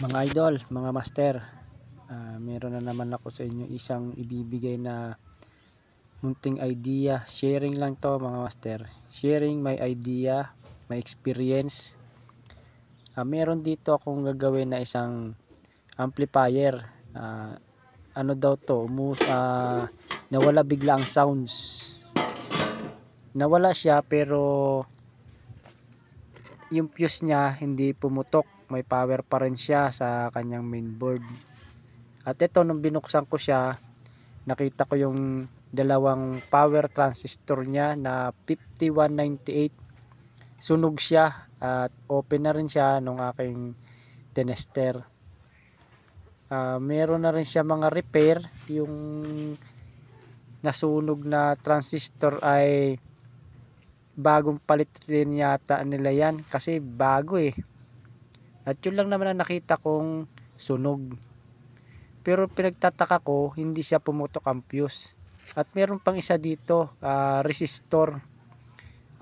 Mga idol, mga master, meron na naman ako sa inyo isang ibibigay na munting idea. Sharing lang to mga master. Sharing my idea, my experience. Meron dito akong gagawin na isang amplifier. Ano daw to? Nawala bigla ang sounds. Nawala siya pero yung fuse niya hindi pumutok. May power pa rin siya sa kanyang mainboard. At ito nung binuksan ko siya, nakita ko yung dalawang power transistor niya na 5198. Sunog siya at open na rin siya nung aking tinester. Meron na rin siya mga repair. Yung nasunog na transistor ay bagong palit rin yata nila yan kasi bago eh. At yun lang naman ang nakita kong sunog. Pero pinagtataka ko, hindi siya pumutok ang fuse. At meron pang isa dito, resistor.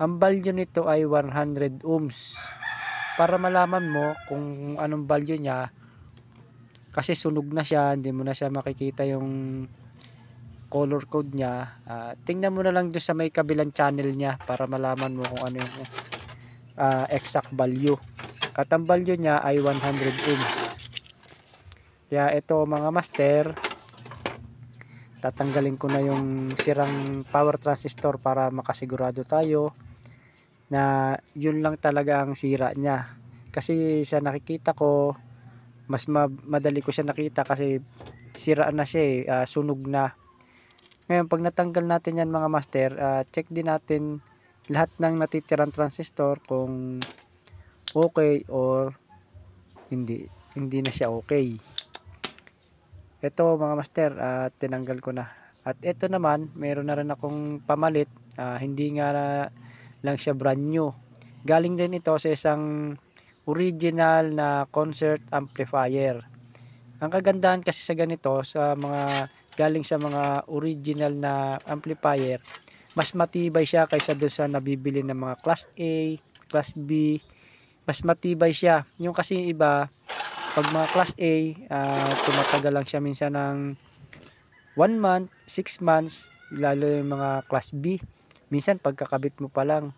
Ang value nito ay 100 ohms. Para malaman mo kung anong value niya, kasi sunog na siya, hindi mo na siya makikita yung color code niya. Tingnan mo na lang doon sa may kabilang channel niya para malaman mo kung ano yung exact value. At ang value niya ay 100 ohms. Kaya ito mga master, tatanggalin ko na yung sirang power transistor para makasigurado tayo na yun lang talaga ang sira niya. Kasi sa nakikita ko, mas madali ko siya nakita kasi sira na siya sunog na. Ngayon pag natanggal natin yan mga master, check din natin lahat ng natitirang transistor kung okay or hindi na siya okay. Ito mga master, tinanggal ko na. At ito naman, meron na rin akong pamalit. Hindi nga lang siya brand new. Galing din ito sa isang original na concert amplifier. Ang kagandahan kasi sa ganito, sa mga galing sa mga original na amplifier, mas matibay siya kaysa doon sa nabibili ng mga class A, class B. Mas matibay siya. Yung kasi iba, pag mga class A, tumatagal lang siya minsan ng 1 month, 6 months, lalo yung mga class B. Minsan pagkakabit mo pa lang,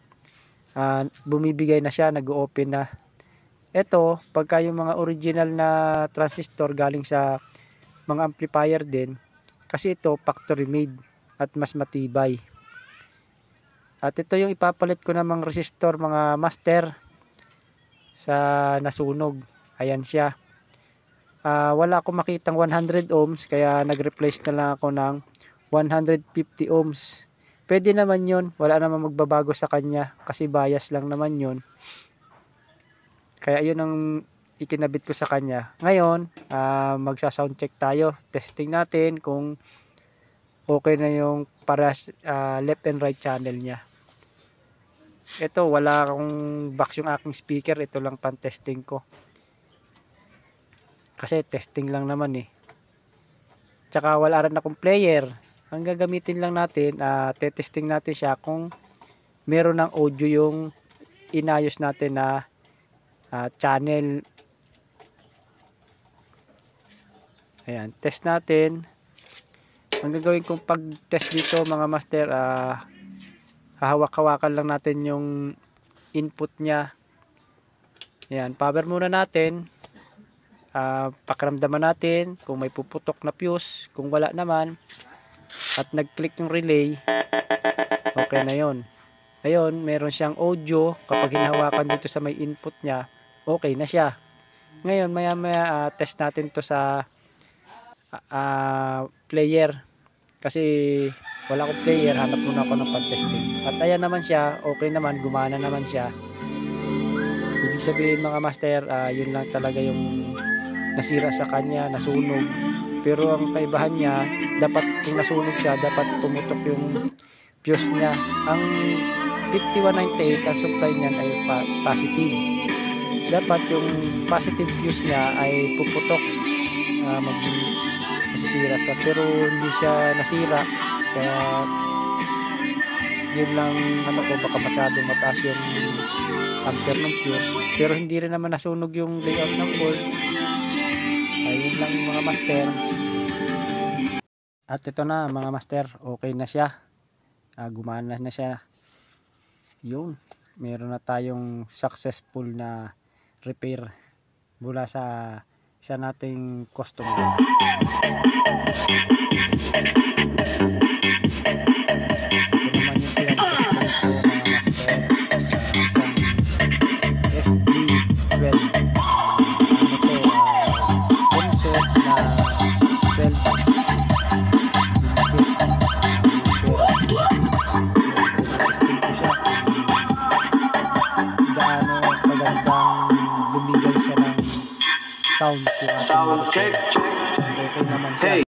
bumibigay na siya, nag-open na. Ito, pagka yung mga original na transistor galing sa mga amplifier din, kasi ito factory made at mas matibay. At ito yung ipapalit ko namang resistor mga master sa nasunog. Ayan siya. Wala akong makitang 100 ohms kaya nag-replace na lang ako ng 150 ohms. Pwede naman yun, wala naman magbabago sa kanya kasi bias lang naman yun. Kaya yun ang ikinabit ko sa kanya. Ngayon, magsa-sound check tayo. Testing natin kung okay na yung para left and right channel niya. Ito, wala akong box yung aking speaker. Ito lang pan testing ko. Kasi testing lang naman eh. Tsaka wala rin akong player. Ang gagamitin lang natin, testing natin siya kung meron ng audio yung inayos natin na channel. Ayan, test natin. Ang gagawin kong pag-test dito mga master, hahawak-hawakan lang natin yung input niya. Ayan, power muna natin. Pakiramdaman natin kung may puputok na fuse. Kung wala naman, at nag-click yung relay, okay na yon. Ayun, meron siyang audio. Kapag hinahawakan dito sa may input niya, okay na siya. Ngayon, maya-maya test natin to sa player. Kasi wala akong player, hanap muna ako ng pan-testing. At ayan naman siya, okay naman, gumana naman siya. Ibig sabihin mga master, yun lang talaga yung nasira sa kanya, nasunog. Pero ang kaibahan niya, dapat kung nasunog siya, dapat pumutok yung fuse niya. Ang 5198, ang supply niyan ay positive. Dapat yung positive fuse niya ay puputok, masisira siya. Pero hindi siya nasira. Kaya yun lang baka masyadong mataas yung ampere ng fuse. Pero hindi rin naman nasunog yung layout ng board. lang mga master. At ito na mga master, okay na siya. Gumana na siya. Yun, meron na tayong successful na repair mula sa isa nating customer. Ito naman yung pinag-testing ko mga master sa isang SG12. Ano to, concept na 12 inches testing ko siya gaano magandang bumigay siya ng sounds yung Sound check. okay naman siya.